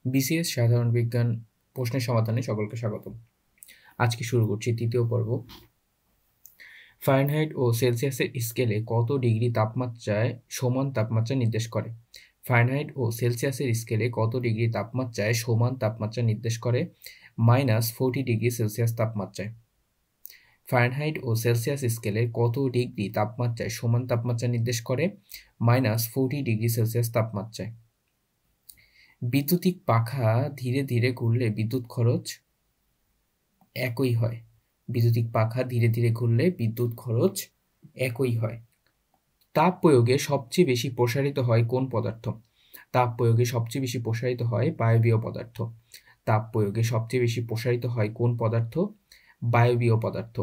BCS সাধারণ বিজ্ঞান প্রশ্নের সমাধানে সকলকে স্বাগতম। আজকে শুরু করছি তৃতীয় পর্ব। ফারেনহাইট ও সেলসিয়াসের স্কেলে কত ডিগ্রি তাপমাত্রায় সমান তাপমাত্রা নির্দেশ করে? ফারেনহাইট ও সেলসিয়াসের স্কেলে কত ডিগ্রি তাপমাত্রায় সমান তাপমাত্রা নির্দেশ করে? -40 ডিগ্রি সেলসিয়াস তাপমাত্রায়। ফারেনহাইট ও সেলসিয়াস স্কেলে কত ডিগ্রি তাপমাত্রায় সমান তাপমাত্রা নির্দেশ করে? -40 ডিগ্রি সেলসিয়াস তাপমাত্রায়। বৈদ্যুতিক পাখা ধীরে ধীরে ঘুরলে বিদ্যুৎ খরচ একই হয়। বৈদ্যুতিক পাখা ধীরে ধীরে ঘুরলে বিদ্যুৎ খরচ একই হয়। তাপ প্রয়োগে সবচেয়ে বেশি প্রসারিত হয় কোন পদার্থ? তাপ প্রয়োগে সবচেয়ে বেশি প্রসারিত হয় বায়বীয় পদার্থ। তাপ প্রয়োগে সবচেয়ে বেশি প্রসারিত হয় কোন পদার্থ? বায়বীয় পদার্থ।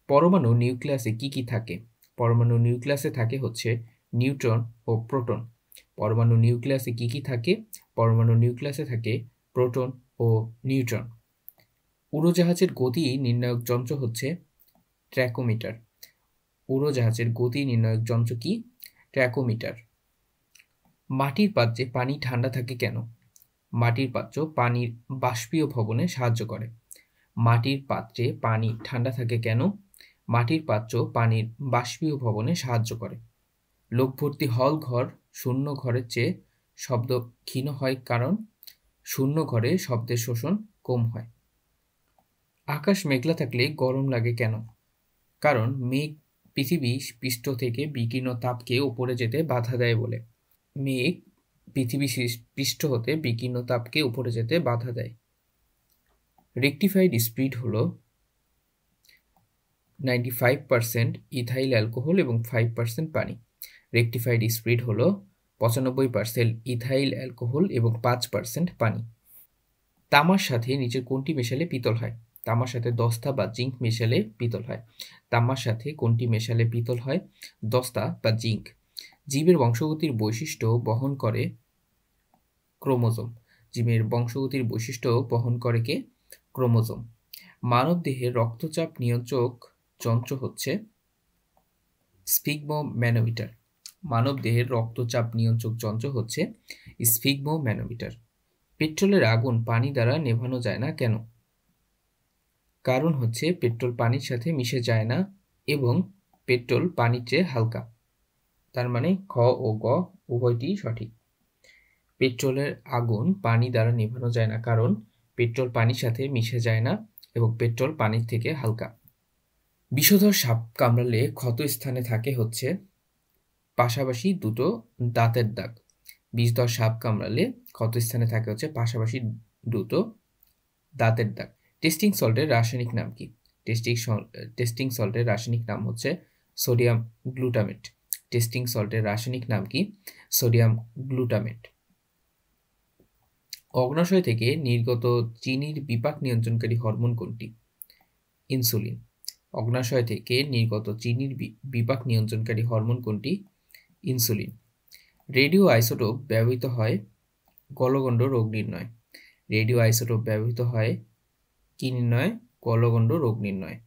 পরমাণু নিউক্লিয়াসে কি কি থাকে? পরমাণু নিউক্লিয়াসে থাকে হচ্ছে নিউট্রন ও প্রোটন। পরমাণু নিউক্লিয়াসে কি কি থাকে? পরমাণু নিউক্লিয়াসে থাকে প্রোটন ও নিউট্রন। উড়োজাহাজের গতি নির্ণায়ক যন্ত্র হচ্ছে ট্র্যাকোমিটার। উড়োজাহাজের গতি নির্ণায়ক যন্ত্র কি? ট্র্যাকোমিটার। মাটির পাত্রে পানি ঠান্ডা থাকে কেন? মাটির পাত্র পানির বাষ্পীয় ভবনে সাহায্য করে। মাটির পাত্রে পানি ঠান্ডা থাকে কেন? মাটির পাত্র পানির বাষ্পীয় ভবনে সাহায্য করে। লোকভর্তি হল ঘর শূন্য ঘরের চেয়ে শব্দ ক্ষীণ হয় কারণ শূন্য ঘরে শব্দের শোষণ কম হয়। আকাশ মেঘলা থাকলে গরম লাগে কেন? কারণ মেঘ পৃথিবী পৃষ্ঠ থেকে বিকিরণ তাপকে উপরে যেতে বাধা দেয় বলে। মেঘ পৃথিবী পৃষ্ঠ হতে বিকিরণ তাপকে উপরে যেতে বাধা দেয়। রেকটিফাইড স্পিরিট হলো 95% ইথাইল অ্যালকোহল এবং 5% পানি। রেকটিফাইড স্পিরিট হলো 95% ইথাইল অ্যালকোহল এবং 5% পানি। তামার সাথে নিচের কোনটি মেশালে পিতল হয়? তামার সাথে দস্তা বা জিঙ্ক মেশালে পিতল হয়। তামার সাথে কোনটি মেশালে পিতল হয়? দস্তা বা জিঙ্ক। জীবের বংশগতির বৈশিষ্ট্য বহন করে ক্রোমোজোম। জীবের বংশগতির বৈশিষ্ট্য বহন করে কে? ক্রোমোজোম। মানবদেহের রক্তচাপ নিয়ন্ত্রক যন্ত্র হচ্ছে স্ফিগমোম্যানোমিটার। মানবদেহের রক্তচাপ নিয়ন্ত্রক যন্ত্র হচ্ছে স্ফিগমোম্যানোমিটার। পেট্রোলের আগুন পানি দ্বারা নেভানো যায় না কেন? কারণ হচ্ছে পেট্রোল পানির সাথে মিশে যায় না এবং পেট্রোল পানির চেয়ে হালকা। তার মানে খ ও গ উভয়টি সঠিক। পেট্রোলের আগুন পানি দ্বারা নেভানো যায় না কারণ পেট্রোল পানির সাথে মিশে যায় না এবং পেট্রোল পানির থেকে হালকা। বিষধর সাপ কামড়ালে ক্ষত স্থানে থাকে হচ্ছে পাশাপাশি দুটো দাঁতের দাগ। বিষধর সাপ কামড়ালে ক্ষত স্থানে থাকে হচ্ছে পাশাপাশি দুটো দাঁতের দাগ। টেস্টিং সল্টের রাসায়নিক নাম কি? টেস্টিং সল্টের রাসায়নিক নাম হচ্ছে সোডিয়াম গ্লুটামেট। টেস্টিং সল্টের রাসায়নিক নাম কি? Sodium glutamate. অগ্নাশয় থেকে নির্গত চিনির বিপাক নিয়ন্ত্রণকারী হরমোন কোনটি? ইনসুলিন। অগ্নাশয় থেকে নির্গত চিনির বিপাক নিয়ন্ত্রণকারী হরমোন কোনটি? ইনসুলিন। রেডিও আইসোটোপ ব্যবহৃত হয় গলগণ্ড রোগ নির্ণয়। রেডিও আইসোটোপ ব্যবহৃত হয় কি নির্ণয়? গলগণ্ড রোগ নির্ণয়।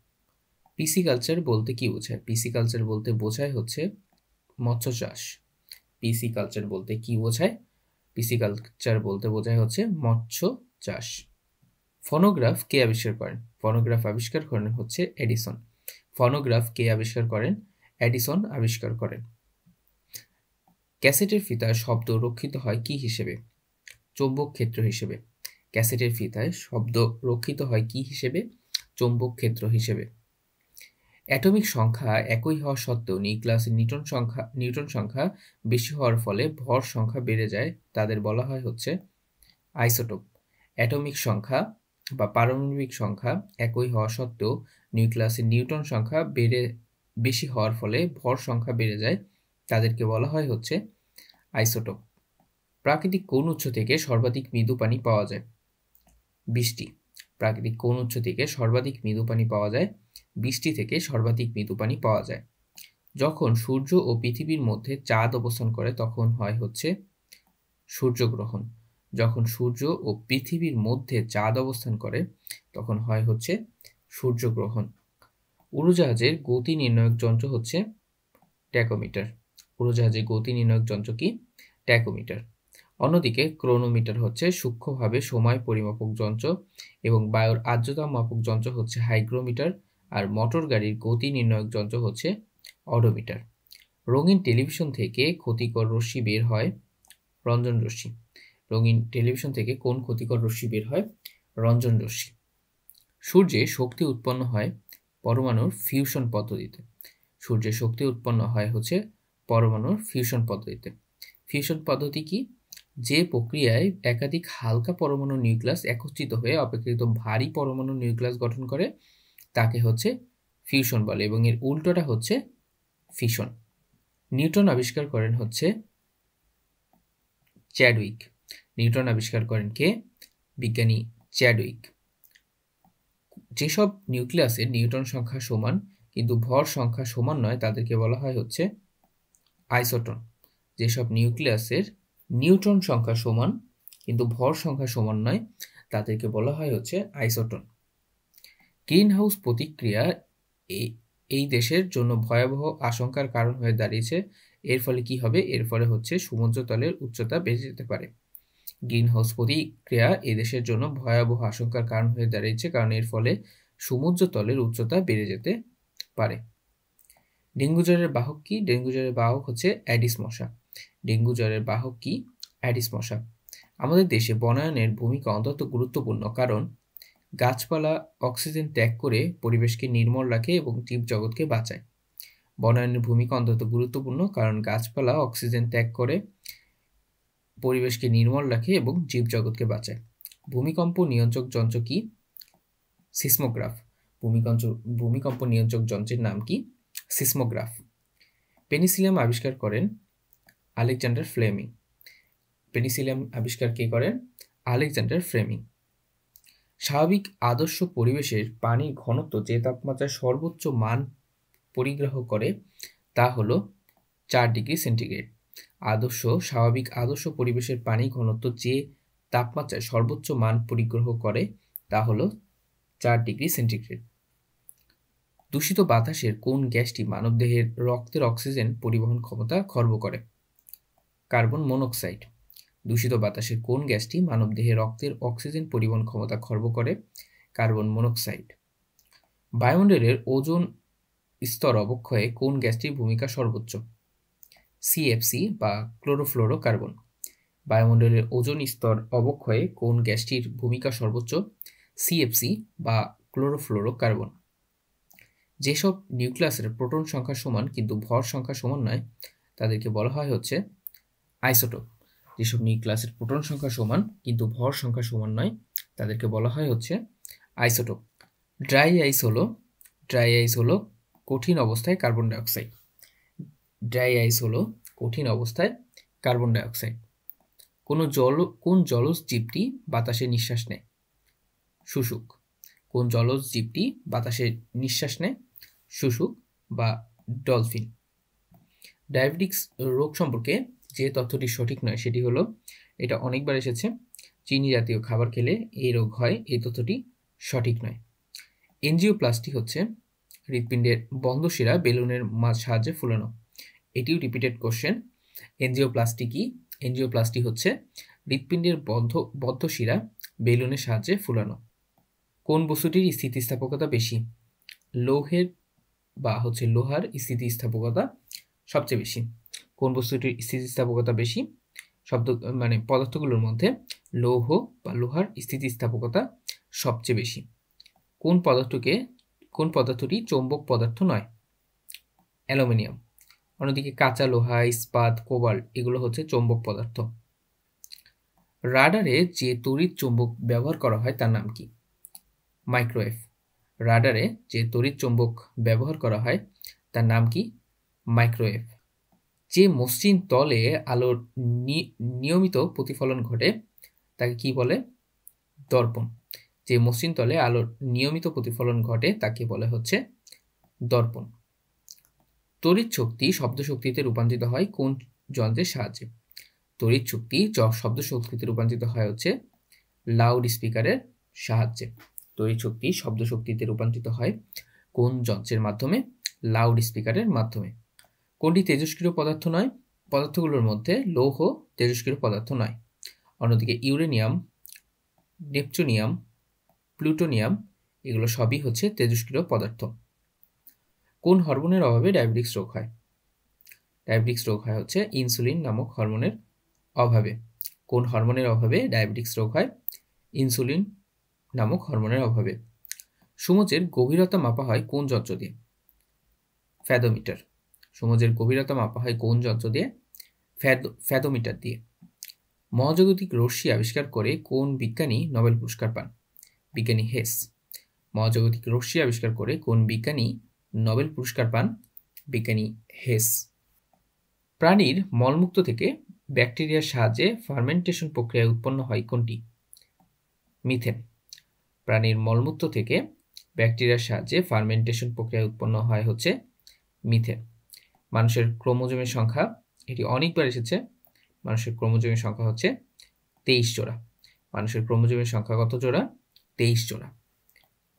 পিসিকালচার বলতে কি বোঝায়? পিসিকালচার বলতে বোঝায় হচ্ছে মৎস্য চাষ। পিসিকালচার বলতে কি বোঝায়? পিসিকালচার বলতে বোঝায় হচ্ছে মৎস্য চাষ। ফোনোগ্রাফ কে আবিষ্কার করেন? ফোনোগ্রাফ আবিষ্কার করেন হচ্ছে এডিসন। ফোনোগ্রাফ কে আবিষ্কার করেন? এডিসন আবিষ্কার করেন। ক্যাসেটের ফিতায় শব্দ রক্ষিত হয় কি হিসেবে? চৌম্বক ক্ষেত্র হিসেবে। ক্যাসেটের ফিতায় শব্দ রক্ষিত হয় কি হিসেবে? চৌম্বক ক্ষেত্র হিসেবে। অ্যাটমিক সংখ্যা একই হওয়া সত্ত্বেও নিউক্লিয়াসের নিউট্রন সংখ্যা বেশি হওয়ার ফলে ভর সংখ্যা বেড়ে যায়, তাদের বলা হয় হচ্ছে আইসোটোপ। অ্যাটমিক সংখ্যা বা পারমাণবিক সংখ্যা একই হওয়া সত্ত্বেও নিউক্লিয়াসের নিউট্রন সংখ্যা বেশি হওয়ার ফলে ভর সংখ্যা বেড়ে যায়, তাদেরকে বলা হয় হচ্ছে আইসোটোপ। প্রাকৃতিক কোন উৎস থেকে সর্বাধিক মৃদু পানি পাওয়া যায়? বৃষ্টি। প্রাকৃতিক কোন উৎস থেকে সর্বাধিক মৃদু পানি পাওয়া যায়? বৃষ্টি থেকে সর্বাধিক মৃদু পানি পাওয়া যায়। যখন সূর্য ও পৃথিবীর মধ্যে চাঁদ অবস্থান করে তখন হয় হচ্ছে সূর্যগ্রহণ। যখন সূর্য ও পৃথিবীর মধ্যে চাঁদ অবস্থান করে তখন হয় হচ্ছে সূর্যগ্রহণ। উড়োজাহাজের গতি নির্ণায়ক যন্ত্র হচ্ছে ট্যাকোমিটার। উড়োজাহাজের গতি নির্ণায়ক যন্ত্র কি? ট্যাকোমিটার। অন্যদিকে ক্রোনোমিটার হচ্ছে সূক্ষ্মভাবে সময় পরিমাপক যন্ত্র এবং বায়ুর আর্দ্রতা মাপক যন্ত্র হচ্ছে হাইগ্রোমিটার, আর মোটর গাড়ির গতি নির্ণায়ক যন্ত্র হচ্ছে অডোমিটার। রঙিন টেলিভিশন থেকে ক্ষতিকর রশ্মি বের হয় রঞ্জন রশ্মি। রঙিন টেলিভিশন থেকে কোন ক্ষতিকর রশ্মি বের হয়? রঞ্জন রশ্মি। সূর্যে শক্তি উৎপন্ন হয় পরমাণুর ফিউশন পদ্ধতিতে। সূর্যে শক্তি উৎপন্ন হয় হচ্ছে পরমাণুর ফিউশন পদ্ধতিতে। ফিউশন পদ্ধতি কি? যে প্রক্রিয়ায় একাধিক হালকা পরমাণু নিউক্লিয়াস একত্রিত হয়ে অপেক্ষাকৃত ভারী পরমাণু নিউক্লিয়াস গঠন করে তাকে হচ্ছে ফিউশন বলে, এবং এর উল্টোটা হচ্ছে ফিশন। নিউটন আবিষ্কার করেন হচ্ছে চ্যাডউইক। নিউটন আবিষ্কার করেন কে? বিজ্ঞানী চ্যাডউইক। যেসব নিউক্লিয়াসের নিউটন সংখ্যা সমান কিন্তু ভর সংখ্যা সমান নয় তাদেরকে বলা হয় হচ্ছে আইসোটন। যেসব নিউক্লিয়াসের নিউটন সংখ্যা সমান কিন্তু ভর সংখ্যা সমান নয় তাদেরকে বলা হয় হচ্ছে আইসোটন। গ্রিনহাউস প্রতিক্রিয়া এই দেশের জন্য ভয়াবহ আশঙ্কার কারণ হয়ে দাঁড়িয়েছে। এর ফলে কি হবে? এর ফলে হচ্ছে সমুদ্রতলের উচ্চতা বেড়ে যেতে পারে। গ্রিনহাউস প্রতিক্রিয়া এই দেশের জন্য ভয়াবহ আশঙ্কার কারণ হয়ে দাঁড়িয়েছে, কারণ এর ফলে সমুদ্রতলের উচ্চতা বেড়ে যেতে পারে। ডেঙ্গু জ্বরের বাহক কি? ডেঙ্গু জ্বরের বাহক হচ্ছে অ্যাডিস মশা। ডেঙ্গু জ্বরের বাহক কি? অ্যাডিস মশা। আমাদের দেশে বনায়নের ভূমিকা অত্যন্ত গুরুত্বপূর্ণ, কারণ গাছপালা অক্সিজেন ত্যাগ করে পরিবেশকে নির্মল রাখে এবং জীবজগৎকে বাঁচায়। বনায়নের ভূমিকা অত্যন্ত গুরুত্বপূর্ণ কারণ গাছপালা অক্সিজেন ত্যাগ করে পরিবেশকে নির্মল রাখে এবং জীবজগৎকে বাঁচায়। ভূমিকম্প নিয়ন্ত্রক যন্ত্র কি? সিসমোগ্রাফ। ভূমিকম্প নিয়ন্ত্রক যন্ত্রের নাম কি? সিসমোগ্রাফ। পেনিসিলিয়াম আবিষ্কার করেন আলেকজান্ডার ফ্লেমিং। পেনিসিলিয়াম আবিষ্কার কে করেন? Alexander Fleming. স্বাভাবিক আদর্শ পরিবেশের পানির ঘনত্ব যে তাপমাত্রায় সর্বোচ্চ মান পরিগ্রহ করে তা হলো 4 ডিগ্রি সেন্টিগ্রেড। স্বাভাবিক আদর্শ পরিবেশের পানি ঘনত্ব যে তাপমাত্রায় সর্বোচ্চ মান পরিগ্রহ করে তা হলো 4 ডিগ্রি সেন্টিগ্রেড। দূষিত বাতাসের কোন গ্যাসটি মানবদেহের রক্তের অক্সিজেন পরিবহন ক্ষমতা খর্ব করে? Carbon monoxide. দূষিত বাতাসের কোন গ্যাসটি মানবদেহে রক্তের অক্সিজেন পরিবহন ক্ষমতা খর্ব করে? Carbon monoxide. বায়ুমণ্ডলের ওজোন স্তর অবক্ষয়ে কোন গ্যাসটির ভূমিকা সর্বোচ্চ? সিএফসি বা ক্লোরোফ্লোরোকার্বন। বায়ুমণ্ডলের ওজোন স্তর অবক্ষয়ে কোন গ্যাসটির ভূমিকা সর্বোচ্চ? সিএফসি বা ক্লোরোফ্লোরোকার্বন। যেসব নিউক্লিয়াসের প্রোটন সংখ্যা সমান কিন্তু ভর সংখ্যা সমান নয় তাদেরকে বলা হয় হচ্ছে আইসোটোপ। যেসব নিউক্লিয়াসের প্রোটন সংখ্যা সমান কিন্তু ভর সংখ্যা সমান নয় তাদেরকে বলা হয় হচ্ছে আইসোটোপ। ড্রাই আইস হলো কঠিন অবস্থায় কার্বন ডাইঅক্সাইড। ড্রাই আইস হলো কঠিন অবস্থায় কার্বন ডাইঅক্সাইড। কোন জলজ জীবটি বাতাসে নিঃশ্বাস নেয়? শুশুক। কোন জলজ জীবটি বাতাসে নিঃশ্বাস নেয়? শুশুক বা ডলফিন। ডায়াবেটিক্স রোগ সম্পর্কে যে তথ্যটি সঠিক নয় সেটি হলো, এটা অনেকবার এসেছে, চিনি জাতীয় খাবার খেলে এই রোগ হয়, এই তথ্যটি সঠিক নয়। এনজিওপ্লাস্টি হচ্ছে হৃৎপিণ্ডের বন্ধ শিরা বেলুনের সাহায্যে ফুলানো। এটিও রিপিটেড কোশ্চেন। এনজিওপ্লাস্টি কি? এনজিওপ্লাস্টি হচ্ছে হৃৎপিণ্ডের বদ্ধ শিরা বেলুনের সাহায্যে ফুলানো। কোন বস্তুটির স্থিতিস্থাপকতা বেশি? লোহার স্থিতিস্থাপকতা সবচেয়ে বেশি। কোন বস্তুটির স্থিতিস্থাপকতা বেশি? পদার্থগুলোর মধ্যে লৌহ বা লোহার স্থিতিস্থাপকতা সবচেয়ে বেশি। কোন পদার্থটি চৌম্বক পদার্থ নয়? অ্যালুমিনিয়াম। অন্যদিকে কাঁচা লোহা, ইস্পাত, কোবাল্ট এগুলো হচ্ছে চৌম্বক পদার্থ। রাডারে যে তড়িৎ চৌম্বক ব্যবহার করা হয় তার নাম কি? মাইক্রোওয়েভ। রাডারে যে তড়িৎ চৌম্বক ব্যবহার করা হয় তার নাম কি? মাইক্রোওয়েভ। যে মসৃণ তলে আলোর নিয়মিত প্রতিফলন ঘটে তাকে কি বলে? দর্পণ। যে মসৃণ তলে আলোর নিয়মিত প্রতিফলন ঘটে তাকে বলে হচ্ছে দর্পণ। তড়িৎ শক্তি শব্দ শক্তিতে রূপান্তরিত হয় কোন যন্ত্রের সাহায্যে? তড়িৎ শক্তি শব্দ শক্তিতে রূপান্তরিত হয় হচ্ছে লাউড স্পিকারের সাহায্যে। তড়িৎ শক্তি শব্দ শক্তিতে রূপান্তরিত হয় কোন যন্ত্রের মাধ্যমে? লাউড স্পিকারের মাধ্যমে। কোনটি তেজস্ক্রিয় পদার্থ নয়? পদার্থগুলোর মধ্যে লৌহ তেজস্ক্রিয় পদার্থ নয়। অন্যদিকে ইউরেনিয়াম, নেপচুনিয়াম, প্লুটোনিয়াম এগুলো সবই হচ্ছে তেজস্ক্রিয় পদার্থ। কোন হরমোনের অভাবে ডায়াবেটিক্স রোগ হয়? ডায়াবেটিক্স রোগ হয় হচ্ছে ইনসুলিন নামক হরমোনের অভাবে। কোন হরমোনের অভাবে ডায়াবেটিক্স রোগ হয়? ইনসুলিন নামক হরমোনের অভাবে। সমুদ্রের গভীরতা মাপা হয় কোন যন্ত্র দিয়ে? ফ্যাদোমিটার। সমুদ্রের গভীরতা মাপা হয় কোন যন্ত্র দিয়ে? ফ্যাদোমিটার দিয়ে। মহাজাগতিক রশ্মি আবিষ্কার করে কোন বিজ্ঞানী নোবেল পুরস্কার পান? বিজ্ঞানী হেস। মহাজাগতিক রশ্মি আবিষ্কার করে কোন বিজ্ঞানী নোবেল পুরস্কার পান? বিজ্ঞানী হেস। প্রাণীর মলমূত্র থেকে ব্যাকটেরিয়ার সাহায্যে ফার্মেন্টেশন প্রক্রিয়ায় উৎপন্ন হয় কোনটি? মিথেন। প্রাণীর মলমূত্র থেকে ব্যাকটেরিয়ার সাহায্যে ফার্মেন্টেশন প্রক্রিয়ায় উৎপন্ন হয় হচ্ছে মিথেন। মানুষের ক্রোমোজোমের সংখ্যা, এটি অনেকবার এসেছে। মানুষের ক্রোমোজোমের সংখ্যা হচ্ছে 23 জোড়া। মানুষের ক্রোমোজোমের সংখ্যা কত জোড়া? 23 জোড়া।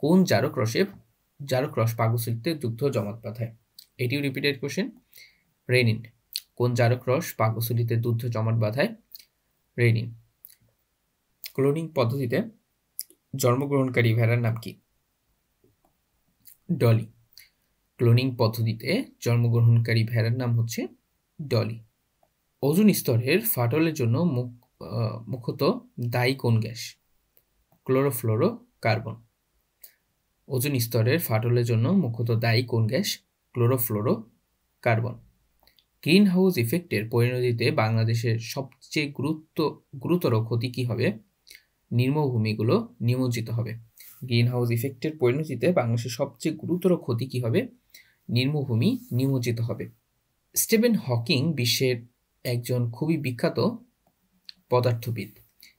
কোন জারক রস পাকস্থলীতে দুগ্ধ জমাট বাঁধায়? এটিও রিপিটেড কোশ্চেন। রেনিন। কোন জারক রস পাকস্থলীতে দুগ্ধ জমাট বাঁধায়? রেনিন। ক্লোনিং পদ্ধতিতে জন্মগ্রহণকারী ভেড়ার নাম কি? ডলি। ক্লোনিং পদ্ধতিতে জন্মগ্রহণকারী ভেড়ার নাম হচ্ছে ডলি। ওজোন স্তরের ফাটলের জন্য মুখ্যত দায়ী কোন গ্যাস? ক্লোরোফ্লোরোকার্বন। ওজোন স্তরের ফাটলের জন্য মুখ্যত দায়ী কোন গ্যাস? ক্লোরোফ্লোরোকার্বন। গ্রিন হাউস ইফেক্টের পরিণতিতে বাংলাদেশের সবচেয়ে গুরুতর ক্ষতি কি হবে? নিম্নভূমিগুলো নিমজ্জিত হবে। গ্রিন হাউস ইফেক্টের পরিণতিতে বাংলাদেশের সবচেয়ে গুরুতর ক্ষতি কি হবে? নিম্নভূমি নিমজ্জিত হবে। স্টিফেন হকিং বিশ্বের একজন খুবই বিখ্যাত পদার্থবিদ।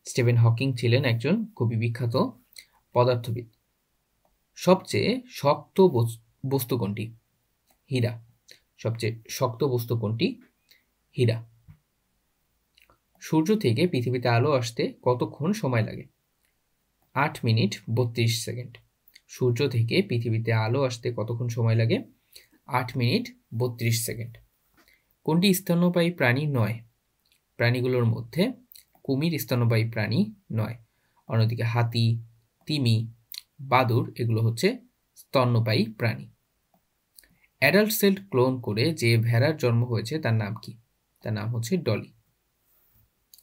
স্টিফেন হকিং ছিলেন একজন খুবই বিখ্যাত পদার্থবিদ। সবচেয়ে শক্ত বস্তু কোনটি? হীরা। সবচেয়ে শক্ত বস্তু কোনটি? হীরা। সূর্য থেকে পৃথিবীতে আলো আসতে কতক্ষণ সময় লাগে? 8 মিনিট 32 সেকেন্ড। সূর্য থেকে পৃথিবীতে আলো আসতে কতক্ষণ সময় লাগে? 8 মিনিট 32 সেকেন্ড। কোনটি স্তন্যপায়ী প্রাণী নয়? প্রাণীগুলোর মধ্যে কুমির স্তন্যপায়ী প্রাণী নয়। অন্যদিকে হাতি, তিমি, বাদুড় এগুলো হচ্ছে স্তন্যপায়ী প্রাণী। অ্যাডাল্ট সেল ক্লোন করে যে ভেড়ার জন্ম হয়েছে তার নাম কি? তার নাম হচ্ছে ডলি।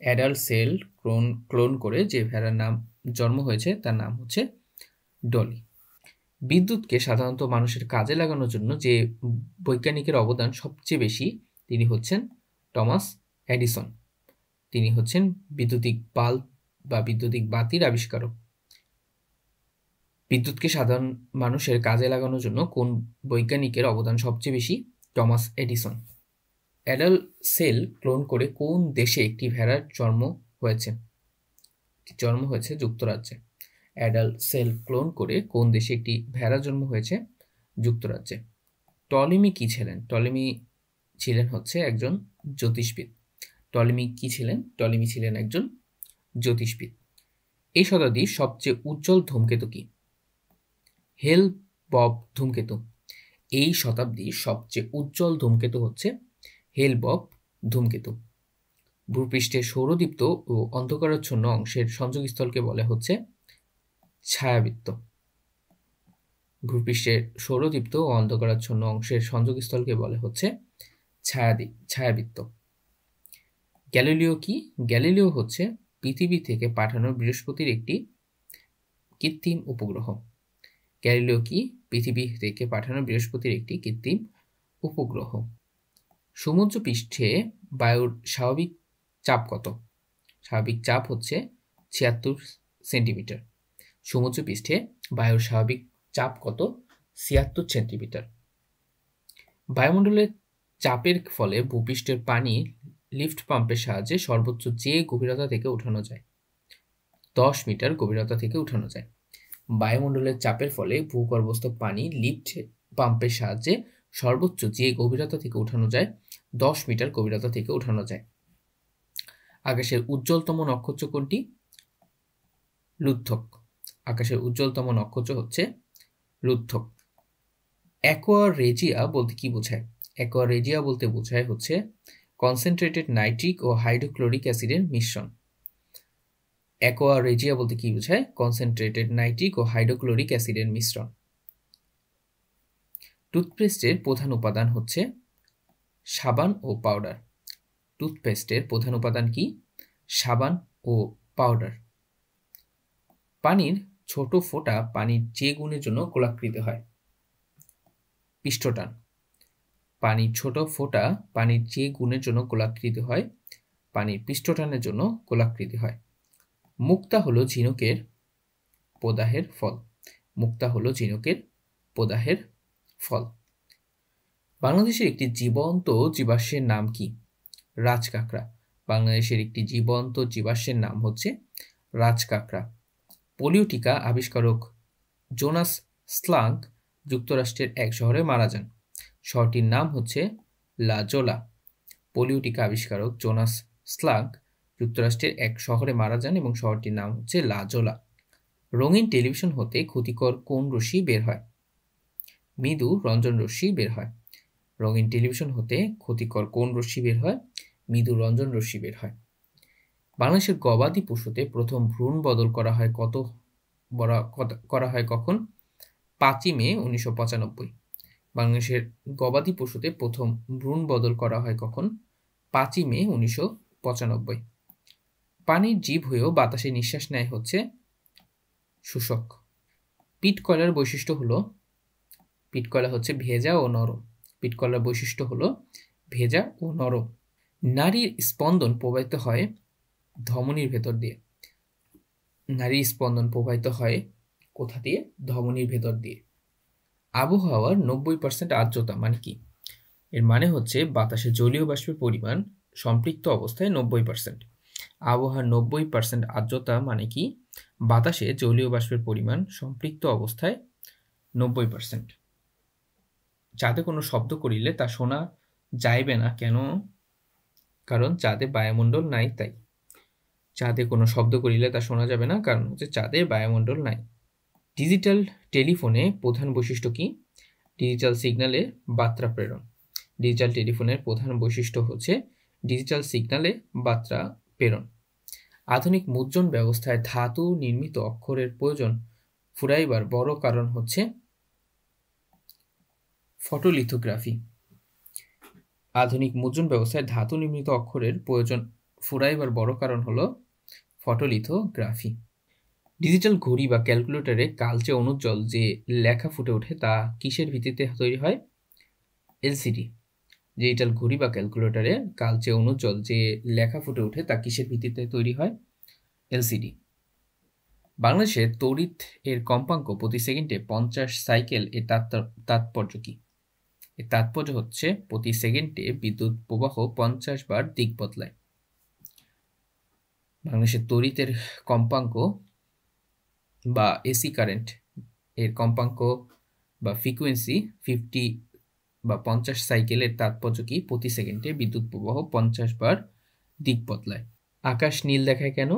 অ্যাডাল্ট সেল ক্লোন করে যে ভেড়ার নাম জন্ম হয়েছে তার নাম হচ্ছে ডলি। বিদ্যুৎকে সাধারণত মানুষের কাজে লাগানোর জন্য যে বৈজ্ঞানিকের অবদান সবচেয়ে বেশি তিনি হচ্ছেন টমাস এডিসন। তিনি হচ্ছেন বৈদ্যুতিক বাল্ব বা বৈদ্যুতিক বাতির আবিষ্কারক। বিদ্যুৎকে সাধারণ মানুষের কাজে লাগানোর জন্য কোন বৈজ্ঞানিকের অবদান সবচেয়ে বেশি? Thomas Edison. Adult cell clone করে কোন দেশে একটি ভেড়ার জন্ম হয়েছে? যুক্তরাজ্যে। অ্যাডাল্ট সেল ক্লোন করে কোন দেশে একটি ভেড়া জন্ম হয়েছে? যুক্তরাজ্যে। টলেমি কি ছিলেন? টলেমি ছিলেন হচ্ছে একজন জ্যোতিষবিদ। টলেমি কি ছিলেন? টলেমি ছিলেন একজন জ্যোতিষবিদ। এই শতাব্দীর সবচেয়ে উজ্জ্বল ধূমকেতু কি? হেল বব ধূমকেতু। এই শতাব্দীর সবচেয়ে উজ্জ্বল ধূমকেতু হচ্ছে হেল বব ধূমকেতু। ভূপৃষ্ঠের সৌরদীপ্ত ও অন্ধকারাচ্ছন্ন অংশের সংযোগস্থলকে বলে হচ্ছে ছায়াবৃত্ত। ভূপৃষ্ঠের সৌরদীপ্ত ও অন্ধকারাচ্ছন্ন অংশের সংযোগস্থলকে বলে হচ্ছে ছায়াবৃত্ত। গ্যালিলিও কি? গ্যালিলিও হচ্ছে পৃথিবী থেকে পাঠানো বৃহস্পতির একটি কৃত্রিম উপগ্রহ। গ্যালিলিও কি? পৃথিবী থেকে পাঠানো বৃহস্পতির একটি কৃত্রিম উপগ্রহ। সমুদ্র পৃষ্ঠে বায়ুর স্বাভাবিক চাপ কত? স্বাভাবিক চাপ হচ্ছে 76 সেন্টিমিটার। সমুদ্র পৃষ্ঠে বায়ুর স্বাভাবিক চাপ কত? 76 সেন্টিমিটার। বায়ুমণ্ডলের চাপের ফলে ভূপৃষ্ঠের পানি লিফট পাম্পের সাহায্যে সর্বোচ্চ যে গভীরতা থেকে উঠানো যায়? 10 মিটার গভীরতা থেকে উঠানো যায়। বায়ুমণ্ডলের চাপের ফলে ভূগর্ভস্থ পানি লিফট পাম্পের সাহায্যে সর্বোচ্চ যে গভীরতা থেকে উঠানো যায় 10 মিটার গভীরতা থেকে উঠানো যায়। আকাশের উজ্জ্বলতম নক্ষত্র কোনটি? লুদ্ধক। আকাশের উজ্জ্বলতম নক্ষত্র হচ্ছে লুদ্ধক। অ্যাকোয়ারেজিয়া বলতে কি বোঝায়? অ্যাকোয়ারেজিয়া বলতে বোঝায় হচ্ছে কনসেন্ট্রেটেড নাইট্রিক ও হাইড্রোক্লোরিক অ্যাসিডের মিশ্রণ। অ্যাকোয়া রেজিয়া বলতে কি বোঝায়? কনসেন্ট্রেটেড নাইট্রিক ও হাইড্রোক্লোরিক অ্যাসিডের মিশ্রণ। টুথপেস্টের প্রধান উপাদান হচ্ছে সাবান ও পাউডার। টুথপেস্টের প্রধান উপাদান কি? সাবান ও পাউডার। পানির ছোট ফোঁটা পানির যে গুণের জন্য গোলাকৃতি হয়? পৃষ্ঠটান। পানির ছোট ফোঁটা পানির যে গুণের জন্য গোলাকৃতি হয়? পানির পৃষ্ঠটানের জন্য গোলাকৃতি হয়। মুক্তা হলো ঝিনুকের প্রদাহের ফল। মুক্তা হলো ঝিনুকের প্রদাহের ফল। বাংলাদেশের একটি জীবন্ত জীবাশ্মের নাম কি? রাজকাঁকড়া। বাংলাদেশের একটি জীবন্ত জীবাশ্মের নাম হচ্ছে রাজকাঁকড়া। পোলিও টিকা আবিষ্কারক জোনাস স্লাঙ্ক যুক্তরাষ্ট্রের এক শহরে মারা যান। শহরটির নাম হচ্ছে লাজোলা। পোলিও টিকা আবিষ্কারক জোনাস স্লাঙ্ক যুক্তরাষ্ট্রের এক শহরে মারা যান এবং শহরটির নাম হচ্ছে লাজোলা। রঙিন টেলিভিশন হতে ক্ষতিকর কোন রশ্মি বের হয়? মৃদু রঞ্জন রশ্মি বের হয়। রঙিন টেলিভিশন হতে ক্ষতিকর কোন রশ্মি বের হয়? মৃদু রঞ্জন রশ্মি বের হয়। বাংলাদেশের গবাদি পশুতে প্রথম ভ্রূণ বদল করা হয় কখন? 5ই মে 1995। বাংলাদেশের গবাদি পশুতে প্রথম ভ্রূণ বদল করা হয় কখন? 5ই মে 1995। পানির জীব হয়েও বাতাসে নিঃশ্বাস নেয় হচ্ছে শুষ্ক। পিট কয়লার বৈশিষ্ট্য হলো, পিট কয়লা হচ্ছে ভেজা ও নরম। পিট কয়লার বৈশিষ্ট্য হলো ভেজা ও নরম। নারীর স্পন্দন প্রবাহিত হয় ধমনীর ভেতর দিয়ে। নারীর স্পন্দন প্রবাহিত হয় কোথা দিয়ে? ধমনীর ভেতর দিয়ে। আবহাওয়ার 90% আর্দ্রতা মানে কি? এর মানে হচ্ছে বাতাসে জলীয় বাষ্পের পরিমাণ সম্পৃক্ত অবস্থায় 90%। আবহাওয়ার 90% আর্দ্রতা মানে কি? বাতাসে জলীয় বাষ্পের পরিমাণ সম্পৃক্ত অবস্থায় 90%। চাঁদে কোনো শব্দ করিলে তা শোনা যাইবে না কেন? কারণ চাঁদে বায়ুমণ্ডল নাই তাই। চাঁদে কোনো শব্দ করিলে তা শোনা যাবে না, কারণ হচ্ছে চাঁদে বায়ুমণ্ডল নাই। ডিজিটাল টেলিফোনে প্রধান বৈশিষ্ট্য কি? ডিজিটাল সিগন্যালে বার্তা প্রেরণ। ডিজিটাল টেলিফোনের প্রধান বৈশিষ্ট্য হচ্ছে ডিজিটাল সিগন্যালে বার্তা প্রেরণ। আধুনিক মুদ্রণ ব্যবস্থায় ধাতু নির্মিত অক্ষরের প্রয়োজন ফুরাইবার বড় কারণ হচ্ছে ফটোলিথোগ্রাফি। আধুনিক মুদ্রণ ব্যবস্থায় ধাতু নির্মিত অক্ষরের প্রয়োজন ফুরাইবার বড় কারণ হলো ফটোলিথোগ্রাফি। ডিজিটাল ঘড়ি বা ক্যালকুলেটরে কালচে অনুজ্জ্বল যে লেখা ফুটে ওঠে তা কিসের ভিত্তিতে তৈরি হয়? এলসিডি। ডিজিটাল ঘড়ি বা ক্যালকুলেটরে কালচে অনুজ্জ্বল যে লেখা ফুটে ওঠে তা কিসের ভিত্তিতে তৈরি হয়? এলসিডি। বাংলাদেশে তড়িৎ এর কম্পাঙ্ক প্রতি সেকেন্ডে 50 সাইকেল এর তাৎপর্য কি? এর তাৎপর্য হচ্ছে প্রতি সেকেন্ডে বিদ্যুৎ প্রবাহ 50 বার দিক বদলায়। বাংলাদেশের তড়িতের কম্পাঙ্ক বা এসি কারেন্ট এর কম্পাঙ্ক বা ফ্রিকোয়েন্সি 50 বা 50 সাইকেলের তাৎপর্য কি? প্রতি সেকেন্ডে বিদ্যুৎ প্রবাহ 50 বার দিক বদলায়। আকাশ নীল দেখায় কেন?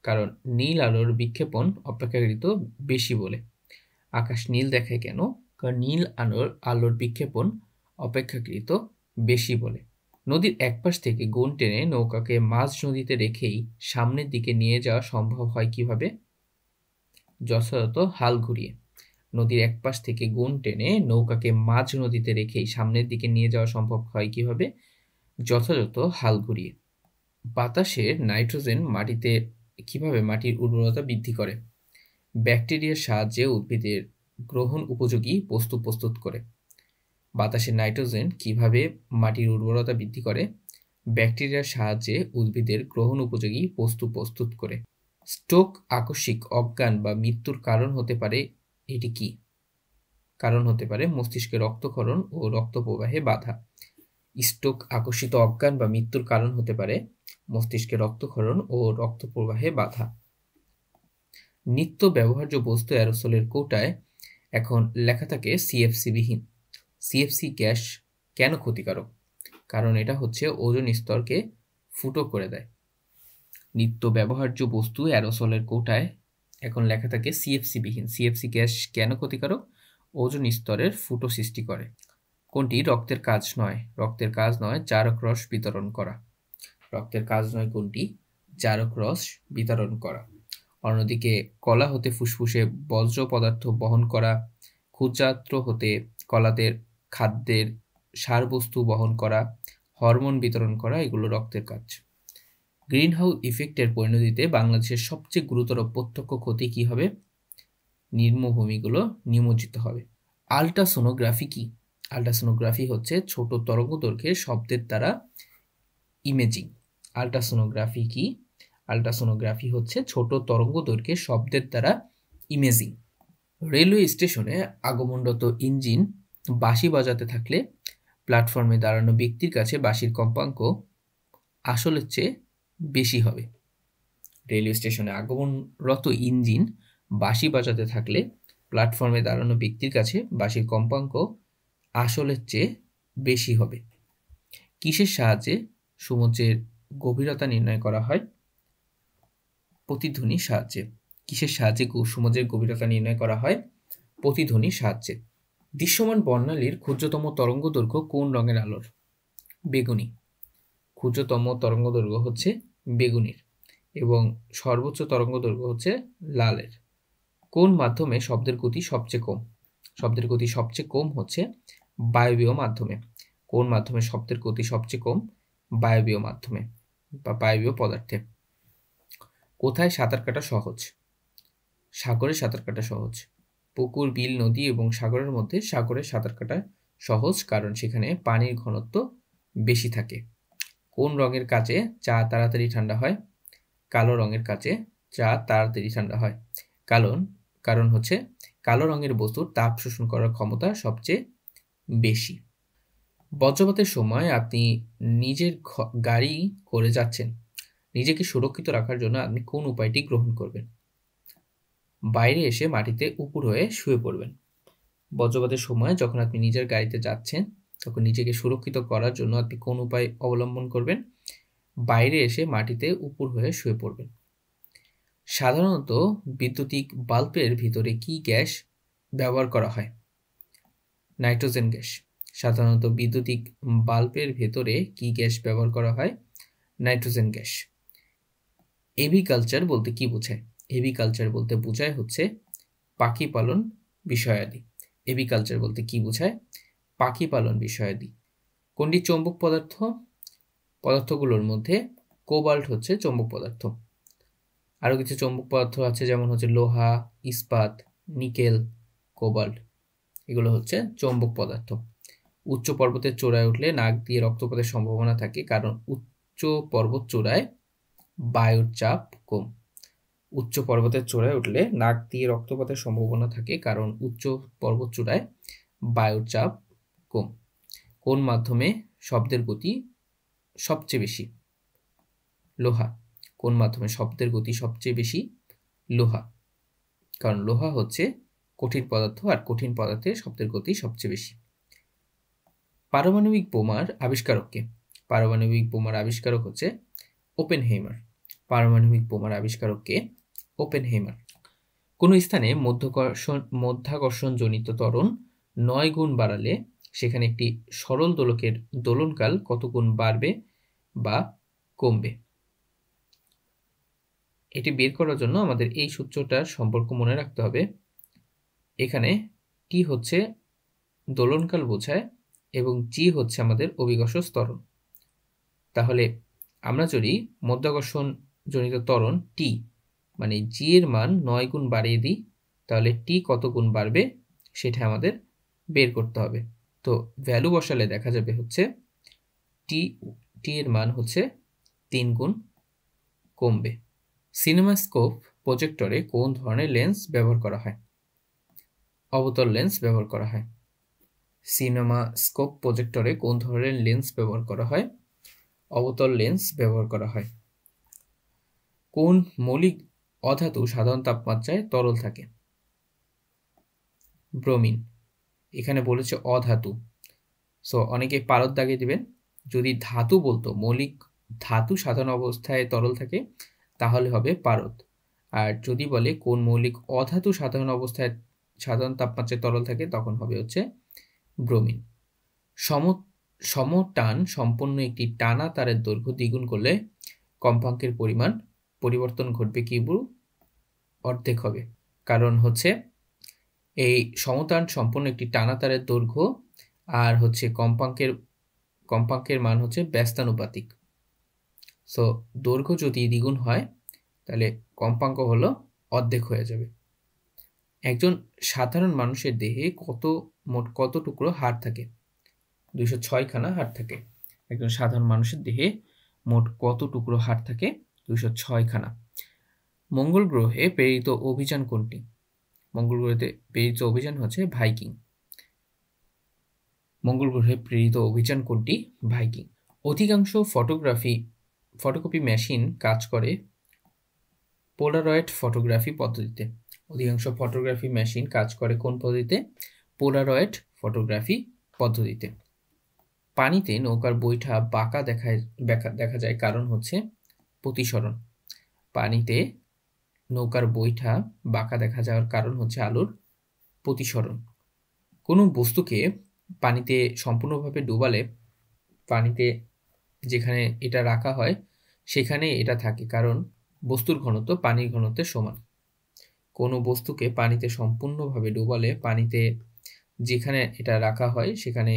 কারণ নীল আলোর বিক্ষেপণ অপেক্ষাকৃত বেশি বলে। আকাশ নীল দেখায় কেন? কারণ নীল আলোর বিক্ষেপণ অপেক্ষাকৃত বেশি বলে। নদীর একপাশ থেকে গুণ টেনে নৌকাকে মাঝ নদীতে রেখেই সামনের দিকে নিয়ে যাওয়া সম্ভব হয় কিভাবে? যথাযথ হাল ঘুরিয়ে। নদীর একপাশ থেকে গুণ টেনে নৌকাকে মাঝ নদীতে রেখেই সামনের দিকে নিয়ে যাওয়া সম্ভব হয় কিভাবে? যথাযথ হাল ঘুরিয়ে। বাতাসের নাইট্রোজেন মাটিতে কিভাবে মাটির উর্বরতা বৃদ্ধি করে? ব্যাকটেরিয়ার সাহায্যে উদ্ভিদের গ্রহণ উপযোগী বস্তু প্রস্তুত করে। বাতাসের নাইট্রোজেন কিভাবে মাটির উর্বরতা বৃদ্ধি করে? ব্যাকটেরিয়ার সাহায্যে উদ্ভিদের গ্রহণ উপযোগী বস্তু প্রস্তুত করে। স্ট্রোক আকস্মিক অজ্ঞান বা মৃত্যুর কারণ হতে পারে, এটি কি? কারণ হতে পারে মস্তিষ্কে রক্তক্ষরণ ও রক্ত প্রবাহে বাধা। স্ট্রোক আকস্মিক অজ্ঞান বা মৃত্যুর কারণ হতে পারে মস্তিষ্কে রক্তক্ষরণ ও রক্ত প্রবাহে বাধা। নিত্য ব্যবহার্য বস্তু অ্যারোসলের কৌটায় এখন লেখা থাকে সিএফসি বিহীন। সিএফসি গ্যাস কেন ক্ষতিকারক? কারণ এটা হচ্ছে ওজোন স্তরকে ফুটো করে দেয়। নিত্য ব্যবহার্য বস্তু অ্যারোসলের কৌটায় এখন লেখা থাকে সিএফসি বিহীন। সিএফসি গ্যাস কেন ক্ষতিকারক? ওজোন স্তরের ফুটো সৃষ্টি করে। কোনটি রক্তের কাজ নয়? রক্তের কাজ নয় জারক রস বিতরণ করা। রক্তের কাজ নয় কোনটি? জারক রস বিতরণ করা। অন্যদিকে কলা হতে ফুসফুসে বজ্র পদার্থ বহন করা, ক্ষুদ্রান্ত্র হতে কলাদের খাদ্যের সারবস্তু বহন করা, হরমোন বিতরণ করা, এগুলো রক্তের কাজ। গ্রিনহাউস ইফেক্টের পরিণতিতে বাংলাদেশের সবচেয়ে গুরুতর প্রত্যক্ষ ক্ষতি কি হবে? নিম্নভূমিগুলো নিমজ্জিত হবে। আল্ট্রাসোনোগ্রাফি কি? আল্ট্রাসোনোগ্রাফি হচ্ছে ছোট তরঙ্গদৈর্ঘ্যের শব্দের দ্বারা ইমেজিং। আল্ট্রাসোনোগ্রাফি কি? আল্ট্রাসোনোগ্রাফি হচ্ছে ছোট তরঙ্গদৈর্ঘ্যের শব্দের দ্বারা ইমেজিং। রেলওয়ে স্টেশনে আগমনরত ইঞ্জিন বাঁশি বাজাতে থাকলে প্ল্যাটফর্মে দাঁড়ানো ব্যক্তির কাছে বাঁশির কম্পাঙ্ক আসলের চেয়ে বেশি হবে। রেলওয়ে স্টেশনে আগমনরত ইঞ্জিন বাঁশি বাজাতে থাকলে প্ল্যাটফর্মে দাঁড়ানো ব্যক্তির কাছে বাঁশির কম্পাঙ্ক আসলের চেয়ে বেশি হবে। কিসের সাহায্যে সমুদ্রের গভীরতা নির্ণয় করা হয়? প্রতিধ্বনির সাহায্যে। কিসের সাহায্যে সমুদ্রের গভীরতা নির্ণয় করা হয়? প্রতিধ্বনির সাহায্যে। দৃশ্যমান বর্ণালীর ক্ষুদ্রতম তরঙ্গদৈর্ঘ্য কোন রঙের আলোর? বেগুনি। ক্ষুদ্রতম তরঙ্গদৈর্ঘ্য হচ্ছে বেগুনির এবং সর্বোচ্চ তরঙ্গদৈর্ঘ্য হচ্ছে লালের। কোন মাধ্যমে শব্দের গতি সবচেয়ে কম? শব্দের গতি সবচেয়ে কম হচ্ছে বায়বীয় মাধ্যমে। কোন মাধ্যমে শব্দের গতি সবচেয়ে কম? বায়বীয় মাধ্যমে বা বায়বীয় পদার্থে। কোথায় সাঁতার কাটা সহজ? সাগরে সাঁতার কাটা সহজ। পুকুর, বিল, নদী এবং সাগরের মধ্যে সাগরে সাঁতার কাটা সহজ, কারণ সেখানে পানির ঘনত্ব বেশি থাকে। কোন রঙের কাচে চা তাড়াতাড়ি ঠান্ডা হয়? কালো রঙের কাচে চা তাড়াতাড়ি ঠান্ডা হয়। কারণ হচ্ছে কালো রঙের বস্তুর তাপ শোষণ করার ক্ষমতা সবচেয়ে বেশি। বজ্রপাতের সময় আপনি নিজের গাড়ি করে যাচ্ছেন, নিজেকে সুরক্ষিত রাখার জন্য আপনি কোন উপায়টি গ্রহণ করবেন? বাইরে এসে মাটিতে উপুড় হয়ে শুয়ে পড়বেন। বজ্রপাতের সময় যখন আপনি নিজের গাড়িতে যাচ্ছেন তখন নিজেকে সুরক্ষিত করার জন্য আপনি কোন উপায় অবলম্বন করবেন? বাইরে এসে মাটিতে উপুড় হয়ে শুয়ে পড়বেন। সাধারণত বৈদ্যুতিক বাল্বের ভিতরে কি গ্যাস ব্যবহার করা হয়? Nitrogen gas. সাধারণত বৈদ্যুতিক বাল্বের ভেতরে কি গ্যাস ব্যবহার করা হয়? Nitrogen gas. এভিকালচার বলতে কি বোঝায়? এভিকালচার বলতে বোঝায় হচ্ছে পাখি পালন বিষয়াদি। এভিকালচার বলতে কি বোঝায়? পাখি পালন বিষয়াদি। কোনটি চৌম্বক পদার্থ? পদার্থগুলোর মধ্যে কোবাল্ট হচ্ছে চৌম্বক পদার্থ। আরও কিছু চৌম্বক পদার্থ আছে, যেমন হচ্ছে লোহা, ইস্পাত, নিকেল, কোবাল্ট, এগুলো হচ্ছে চৌম্বক পদার্থ। উচ্চ পর্বতের চূড়ায় উঠলে নাক দিয়ে রক্তপাতের সম্ভাবনা থাকে, কারণ উচ্চ পর্বত চূড়ায় বায়ুর চাপ কম। উচ্চ পর্বতের চূড়ায় উঠলে নাক দিয়ে রক্তপাতের সম্ভাবনা থাকে, কারণ উচ্চ পর্বত চূড়ায় বায়ুর চাপ কম। কোন মাধ্যমে শব্দের গতি সবচেয়ে বেশি? লোহা। কোন মাধ্যমে শব্দের গতি সবচেয়ে বেশি? লোহা, কারণ লোহা হচ্ছে কঠিন পদার্থ, আর কঠিন পদার্থে শব্দের গতি সবচেয়ে বেশি। পারমাণবিক বোমার আবিষ্কারক কে? পারমাণবিক বোমার আবিষ্কারক হচ্ছে ওপেনহেইমার। পারমাণবিক বোমার আবিষ্কারক কে? ওপেনহেইমার। কোনো স্থানে মধ্যাকর্ষণ জনিত ত্বরণ 9 গুণ বাড়ালে সেখানে একটি সরল দোলকের দোলনকাল কত গুণ বাড়বে বা কমবে? এটি বের করার জন্য আমাদের এই সূত্রটার সম্পর্ক মনে রাখতে হবে। এখানে টি হচ্ছে দোলনকাল বোঝায় এবং জি হচ্ছে আমাদের অভিকর্ষ ত্বরণ। তাহলে আমরা যদি মধ্যাকর্ষণ জনিত ত্বরণ টি মানে জি এর মান 9 গুণ বাড়িয়ে দিই, তাহলে টি কত গুণ বাড়বে সেটা আমাদের বের করতে হবে। তো ভ্যালু বসালে দেখা যাবে হচ্ছে টি এর মান হচ্ছে 3 গুণ কমবে। সিনেমাস্কোপ প্রজেক্টরে কোন ধরনের লেন্স ব্যবহার করা হয়? অবতল লেন্স ব্যবহার করা হয়। সিনেমাস্কোপ প্রজেক্টরে কোন ধরনের লেন্স ব্যবহার করা হয়? অবতল লেন্স ব্যবহার করা হয়। কোন মৌলিক অধাতু সাধারণ তাপমাত্রায় তরল থাকে? ব্রোমিন। এখানে বলেছে অধাতু, সো অনেকে পারদ দাগিয়ে দিবেন। যদি ধাতু বলতো, মৌলিক ধাতু সাধারণ অবস্থায় তরল থাকে, তাহলে হবে পারদ। আর যদি বলে কোন মৌলিক অধাতু সাধারণ অবস্থায় সাধারণ তাপমাত্রায় তরল থাকে, তখন হবে হচ্ছে ব্রোমিন। সমটান সম্পন্ন একটি টানা তারের দৈর্ঘ্য দ্বিগুণ করলে কম্পাঙ্কের পরিমাণ পরিবর্তন ঘটবে কি অর্ধেক হবে, কারণ হচ্ছে এই সমতান সম্পন্ন একটি টানা তারের দৈর্ঘ্য আর হচ্ছে কম্পাঙ্কের মান হচ্ছে ব্যস্তানুপাতিক। সো দৈর্ঘ্য যদি দ্বিগুণ হয় তাহলে কম্পাঙ্ক হলো অর্ধেক হয়ে যাবে। একজন সাধারণ মানুষের দেহে মোট কত টুকরো হাড় থাকে? 206 খানা হাড় থাকে। একজন সাধারণ মানুষের দেহে মোট কত টুকরো হাড় থাকে? 206 খানা। মঙ্গল গ্রহে প্রেরিত অভিযান কোনটি? মঙ্গল গ্রহে প্রেরিত অভিযান হচ্ছে ভাইকিং। মঙ্গল গ্রহে প্রেরিত অভিযান কোনটি? ভাইকিং। অধিকাংশ ফটোকপি মেশিন কাজ করে পোলারয়েড ফটোগ্রাফি পদ্ধতিতে। অধিকাংশ ফটোগ্রাফি মেশিন কাজ করে কোন পদ্ধতিতে? পোলারয়েড ফটোগ্রাফি পদ্ধতিতে। পানিতে নৌকার বৈঠা বাঁকা দেখা যায় কারণ হচ্ছে প্রতিসরণ। পানিতে নৌকার বৈঠা বাঁকা দেখা যাওয়ার কারণ হচ্ছে আলোর প্রতিসরণ। কোনো বস্তুকে পানিতে সম্পূর্ণভাবে ডুবালে পানিতে যেখানে এটা রাখা হয় সেখানে এটা থাকে, কারণ বস্তুর ঘনত্ব পানির ঘনত্বের সমান। কোনো বস্তুকে পানিতে সম্পূর্ণভাবে ডুবালে পানিতে যেখানে এটা রাখা হয় সেখানে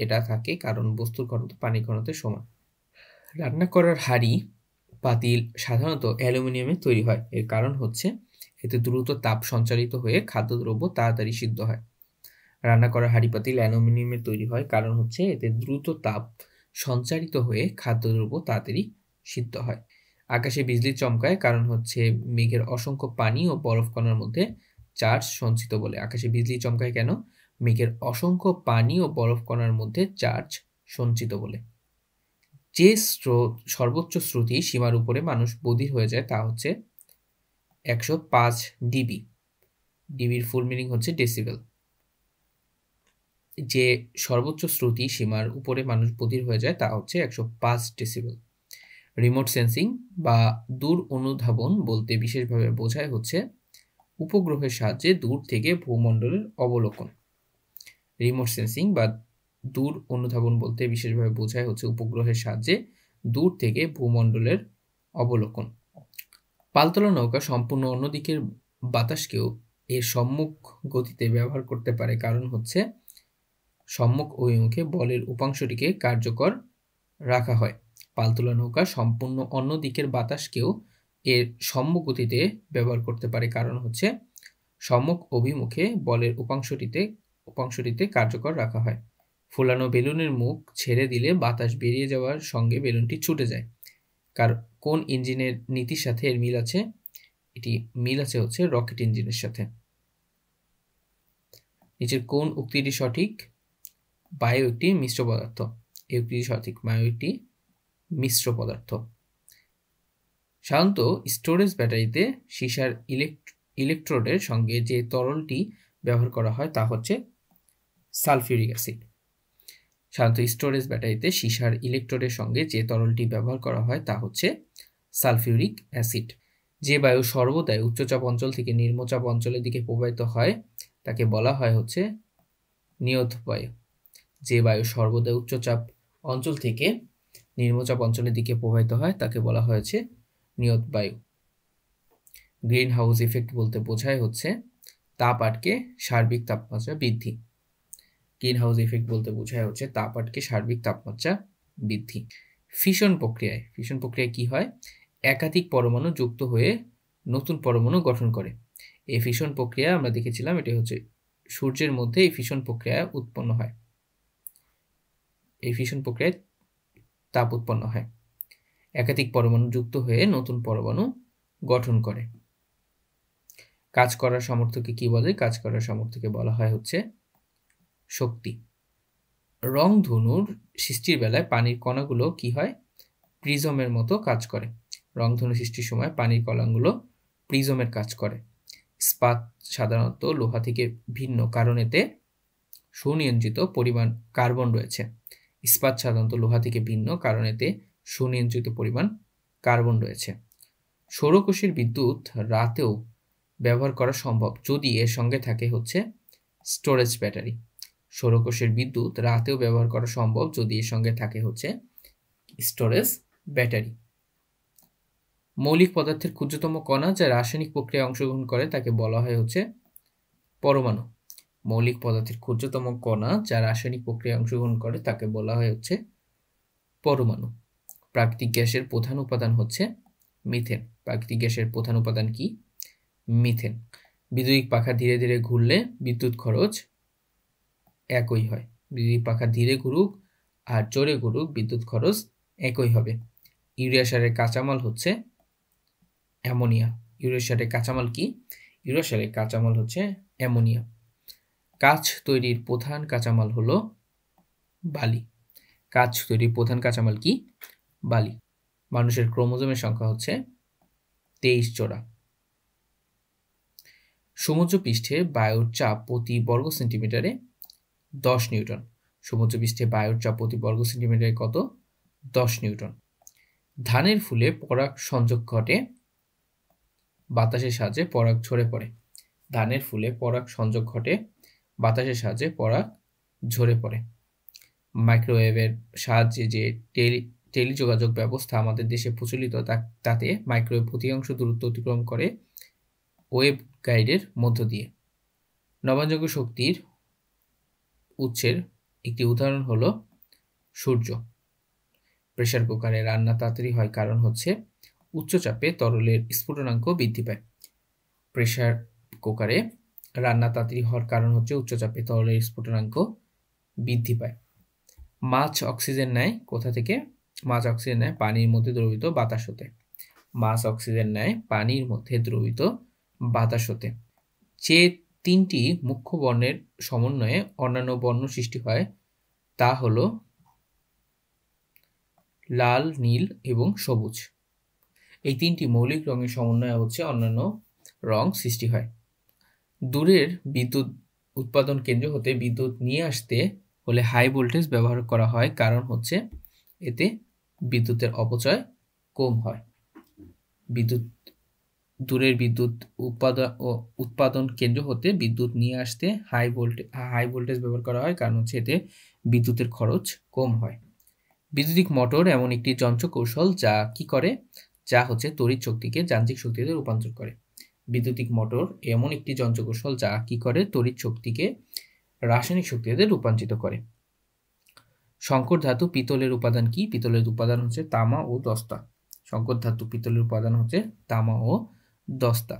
এটা থাকে, কারণ বস্তুর ঘনত্ব পানির ঘনত্বের সমান। রান্না করার হাঁড়ি পাতিল সাধারণত অ্যালুমিনিয়ামের তৈরি হয়। এর কারণ হচ্ছে এতে দ্রুত তাপ সঞ্চারিত হয়ে খাদ্যদ্রব্য তাড়াতাড়ি সিদ্ধ হয়। রান্না করা হাঁড়ি পাতিল অ্যালুমিনিয়ামের তৈরি হয়, কারণ হচ্ছে এতে দ্রুত তাপ সঞ্চারিত হয়ে খাদ্যদ্রব্য তাড়াতাড়ি সিদ্ধ হয়। আকাশে বিজলি চমকায় কারণ হচ্ছে মেঘের অসংখ্য পানি ও বরফ কণার মধ্যে চার্জ সঞ্চিত বলে। আকাশে বিজলি চমকায় কেন? মেঘের অসংখ্য পানি ও বরফ কণার মধ্যে চার্জ সঞ্চিত বলে। যে সর্বোচ্চ শ্রুতি সীমার উপরে মানুষ বধির হয়ে যায় তা হচ্ছে 105 ডিবি। ডিবির ফুল মিনিং হচ্ছে ডেসিবেল। যে সর্বোচ্চ শ্রুতি সীমার উপরে মানুষ বধির হয়ে যায় তা হচ্ছে 105 ডেসিবেল। রিমোট সেন্সিং বা দূর অনুধাবন বলতে বিশেষভাবে বোঝায় হচ্ছে উপগ্রহের সাহায্যে দূর থেকে ভূমণ্ডলের অবলোকন। রিমোট সেন্সিং বা দূর অনুধাবন বলতে বিশেষভাবে বোঝায় হচ্ছে উপগ্রহের সাহায্যে দূর থেকে ভূমণ্ডলের অবলোকন। পালতোলা নৌকা সম্পূর্ণ অন্য দিকের বাতাসকেও এর সম্মুখ গতিতে ব্যবহার করতে পারে, কারণ হচ্ছে সম্মুখ অভিমুখে বলের উপাংশটিকে কার্যকর রাখা হয়। পালতোলা নৌকা সম্পূর্ণ অন্য দিকের বাতাসকেও এর সম্মুখ গতিতে ব্যবহার করতে পারে, কারণ হচ্ছে সম্মুখ অভিমুখে বলের উপাংশটিতে কার্যকর রাখা হয়। ফুলানো বেলুনের মুখ ছেড়ে দিলে বাতাস বেরিয়ে যাওয়ার সঙ্গে বেলুনটি ছুটে যায়। কোন ইঞ্জিনের নীতির সাথে এর মিল আছে? এটি মিল আছে হচ্ছে রকেট ইঞ্জিনের সাথে। নিচের কোন উক্তিটি সঠিক? বায়ু একটি মিশ্র পদার্থ। এই উক্তিটি সঠিক। বায়ু একটি মিশ্র পদার্থ। সাধারণত স্টোরেজ ব্যাটারিতে সীসার ইলেকট্রোডের সঙ্গে যে তরলটি ব্যবহার করা হয় তা হচ্ছে সালফিউরিক অ্যাসিড। সাধারণত স্টোরেজ ব্যাটারিতে সীসার ইলেকট্রোডের সঙ্গে যে তরলটি ব্যবহার করা হয় তা হচ্ছে সালফিউরিক অ্যাসিড। যে বায়ু সর্বদাই উচ্চচাপ অঞ্চল থেকে নিম্নচাপ অঞ্চলের দিকে প্রবাহিত হয় তাকে বলা হয় হচ্ছে নিয়ত বায়ু। যে বায়ু সর্বদাই উচ্চচাপ অঞ্চল থেকে নিম্নচাপ অঞ্চলের দিকে প্রবাহিত হয় তাকে বলা হয়েছে নিয়ত বায়ু। গ্রিন হাউস ইফেক্ট বলতে বোঝায় হচ্ছে তাপ আটকে সার্বিক তাপমাত্রা বৃদ্ধি। গ্রিন হাউস ইফেক্ট বলতে বোঝায় হচ্ছে তাপ আটকে সার্বিক তাপমাত্রা বৃদ্ধি। ফিশন প্রক্রিয়ায় কি হয়? একাধিক পরমাণু যুক্ত হয়ে নতুন পরমাণু গঠন করে। এই ফিশন প্রক্রিয়া আমরা দেখেছিলাম, এটা হচ্ছে সূর্যের মধ্যে এই ফিশন প্রক্রিয়া উৎপন্ন হয়। এই ফিশন প্রক্রিয়ায় তাপ উৎপন্ন হয়। একাধিক পরমাণু যুক্ত হয়ে নতুন পরমাণু গঠন করে। কাজ করার সামর্থ্যকে কি বলে? কাজ করার সামর্থ্যকে বলা হয় হচ্ছে শক্তি। রংধনুর সৃষ্টির বেলায় পানির কণাগুলো কি হয়? প্রিজমের মতো কাজ করে। রংধনু সৃষ্টির সময় পানির কণাগুলো প্রিজমের কাজ করে। ইস্পাত সাধারণত লোহা থেকে ভিন্ন, কারণ এতে সুনিয়ন্ত্রিত পরিমাণ কার্বন রয়েছে। ইস্পাত সাধারণত লোহা থেকে ভিন্ন, কারণ এতে সুনিয়ন্ত্রিত পরিমাণ কার্বন রয়েছে। সৌরকোষের বিদ্যুৎ রাতেও ব্যবহার করা সম্ভব যদি এর সঙ্গে থাকে হচ্ছে স্টোরেজ ব্যাটারি। সৌরকোষের বিদ্যুৎ রাতেও ব্যবহার করা সম্ভব যদি এর সঙ্গে থাকে হচ্ছে স্টোরেজ ব্যাটারি। মৌলিক পদার্থের ক্ষুদ্রতম কণা যা রাসায়নিক প্রক্রিয়ায় অংশগ্রহণ করে তাকে বলা হয় হচ্ছে পরমাণু। মৌলিক পদার্থের ক্ষুদ্রতম কণা যা রাসায়নিক প্রক্রিয়ায় অংশগ্রহণ করে তাকে বলা হয় হচ্ছে পরমাণু। প্রাকৃতিক গ্যাসের প্রধান উপাদান হচ্ছে মিথেন। প্রাকৃতিক গ্যাসের প্রধান উপাদান কি? মিথেন। বিদ্যুৎ পাখা ধীরে ধীরে ঘুরলে বিদ্যুৎ খরচ একই হয়। বিদ্যুৎ পাখা ধীরে ঘুরুক আর জোরে ঘুরুক বিদ্যুৎ খরচ একই হবে। ইউরিয়া সারের কাঁচামাল হচ্ছে অ্যামোনিয়া। ইউরিয়া সারের কাঁচামাল কি? ইউরিয়া সারের কাঁচামাল হচ্ছে অ্যামোনিয়া। কাঁচ তৈরির প্রধান কাঁচামাল হলো বালি। কাঁচ তৈরির প্রধান কাঁচামাল কি? বালি। মানুষের ক্রোমোজোমের সংখ্যা হচ্ছে 23 জোড়া। সমুদ্র পৃষ্ঠে বায়ুর চাপ প্রতি বর্গ সেন্টিমিটারে 10 নিউটন। সমুদ্র পৃষ্ঠে বায়ুর চাপ প্রতি বর্গ সেন্টিমিটারে কত? 10 নিউটন। ধানের ফুলে পরাগ সংযোগ ঘটে বাতাসের সাহায্যে পরাগ ঝরে পড়ে। ধানের ফুলে পরাগ সংযোগ ঘটে বাতাসের সাহায্যে পরাগ ঝরে পড়ে। মাইক্রোওয়েভের সাহায্যে যে টেলিযোগাযোগ ব্যবস্থা আমাদের দেশে প্রচলিত তাতে মাইক্রোওয়েভ অধিকাংশ দূরত্ব অতিক্রম করে ওয়েভ গাইডের মধ্য দিয়ে। নবায়নযোগ্য শক্তির উৎসের একটি উদাহরণ হলো সূর্য। প্রেসার কুকারে রান্না তাড়াতাড়ি হয় কারণ হচ্ছে উচ্চ চাপে তরলের স্ফুটনাঙ্ক বৃদ্ধি পায়। প্রেসার কুকারে রান্না তাড়াতাড়ি হওয়ার কারণ হচ্ছে উচ্চ চাপে তরলের স্ফুটনাঙ্ক বৃদ্ধি পায়। মাছ অক্সিজেন নেয় কোথা থেকে? মাছ অক্সিজেন নেয় পানির মধ্যে দ্রবীভূত বাতাস হতে। মাছ অক্সিজেন নেয় পানির মধ্যে দ্রবীভূত বাতাস হতে। যে তিনটি মুখ্য বর্ণের সমন্বয়ে অন্যান্য বর্ণ সৃষ্টি হয় তা হলো লাল, নীল এবং সবুজ। এই তিনটি মৌলিক রঙের সমন্বয়ে হচ্ছে অন্যান্য রং সৃষ্টি হয়। দূরের বিদ্যুৎ উৎপাদন কেন্দ্র হতে বিদ্যুৎ নিয়ে আসতে হলে হাই ভোল্টেজ ব্যবহার করা হয় কারণ হচ্ছে এতে বিদ্যুতের অপচয় কম হয়। দূরের বিদ্যুৎ উৎপাদন কেন্দ্র হতে বিদ্যুৎ নিয়ে আসতে হাই ভোল্টেজ ব্যবহার করা হয় কারণ হচ্ছে এতে বিদ্যুতের খরচ কম হয়। বৈদ্যুতিক মোটর এমন একটি যন্ত্র কৌশল যা কি করে? যা হচ্ছে তড়িৎ শক্তিকে যান্ত্রিক শক্তিতে রূপান্তর করে। বৈদ্যুতিক মোটর এমন একটি যন্ত্র কৌশল যা কি করে? তড়িৎ শক্তিকে রাসায়নিক শক্তিতে রূপান্তরিত করে। সংকর ধাতু পিতলের উপাদান কি? পিতলের উপাদান হচ্ছে তামা ও দস্তা। সংকর ধাতু পিতলের উপাদান হচ্ছে তামা ও দস্তা।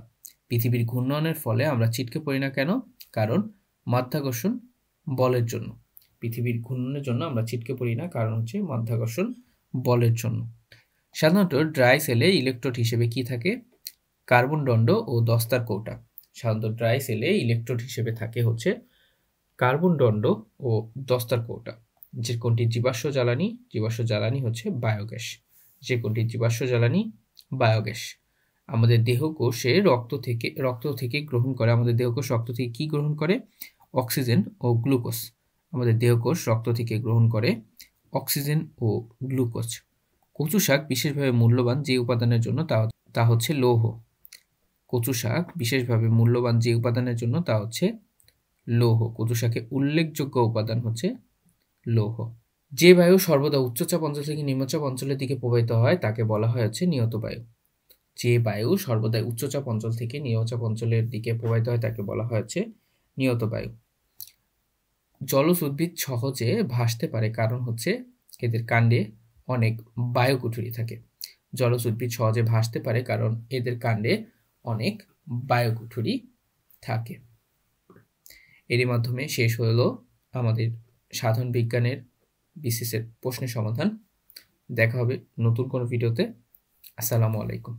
পৃথিবীর ঘূর্ণনের ফলে আমরা ছিটকে পড়ি না কেন? কারণ মাধ্যাকর্ষণ বলের জন্য। পৃথিবীর ঘূর্ণনের জন্য আমরা ছিটকে পড়ি না কারণ হচ্ছে মাধ্যাকর্ষণ বলের জন্য। সাধারণত ড্রাই সেলে ইলেকট্রোড হিসেবে কি থাকে? কার্বন দণ্ড ও দস্তার কৌটা। সাধারণত ড্রাই সেলে ইলেকট্রোড হিসেবে থাকে হচ্ছে কার্বন দণ্ড ও দস্তার কৌটা। যে কোনটি জীবাশ্ম জ্বালানি? জীবাশ্ম জ্বালানি হচ্ছে বায়োগ্যাস। যে কোনটি জীবাশ্ম জ্বালানি? বায়োগ্যাস। আমাদের দেহকোষে রক্ত থেকে গ্রহণ করে। আমাদের দেহকোষ রক্ত থেকে কি গ্রহণ করে? অক্সিজেন ও গ্লুকোজ। আমাদের দেহকোষ রক্ত থেকে গ্রহণ করে অক্সিজেন ও গ্লুকোজ। কচু শাক বিশেষভাবে মূল্যবান যে উপাদানের জন্য তা হচ্ছে লৌহ। কচু শাক বিশেষভাবে মূল্যবান যে উপাদানের জন্য তা হচ্ছে লৌহ। কচু শাকে উল্লেখযোগ্য উপাদান হচ্ছে লৌহ। যে বায়ু সর্বদা উচ্চচাপ অঞ্চল থেকে নিম্নচাপ অঞ্চলের দিকে প্রবাহিত হয় তাকে বলা হয় হচ্ছে নিয়ত বায়ু। যে বায়ু সর্বদাই উচ্চচাপ অঞ্চল থেকে নিম্নচাপ অঞ্চলের দিকে প্রবাহিত হয় তাকে বলা হয় হচ্ছে নিয়ত বায়ু। জলজ উদ্ভিদ সহজে ভাসতে পারে কারণ হচ্ছে এদের কাণ্ডে অনেক বায়ুকুঠুরি থাকে। জলজ উদ্ভিদ সহজে ভাসতে পারে কারণ এদের কাণ্ডে অনেক বায়ুকুঠুরি থাকে। এরই মাধ্যমে শেষ হলো আমাদের সাধারণ বিজ্ঞানের বিসিএস এর প্রশ্নের সমাধান। দেখা হবে নতুন কোনো ভিডিওতে। আসসালামু আলাইকুম।